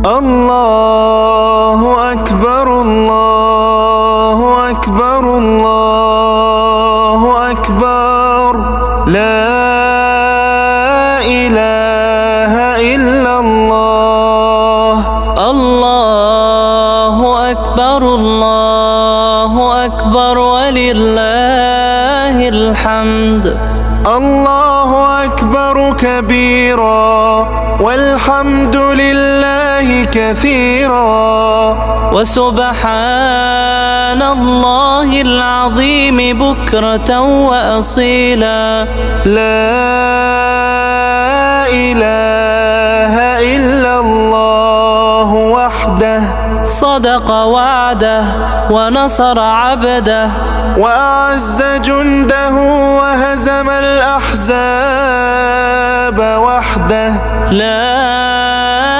الله أكبر الله أكبر الله أكبر لا إله إلا الله. الله أكبر الله أكبر ولله الحمد. الله أكبر كبيرا والحمد لله كثيرا وسبحان الله العظيم بكرة وأصيلا. لا إله إلا الله وحده صدق وعده ونصر عبده وأعز جنده وهزم الأحزاب وحده. لا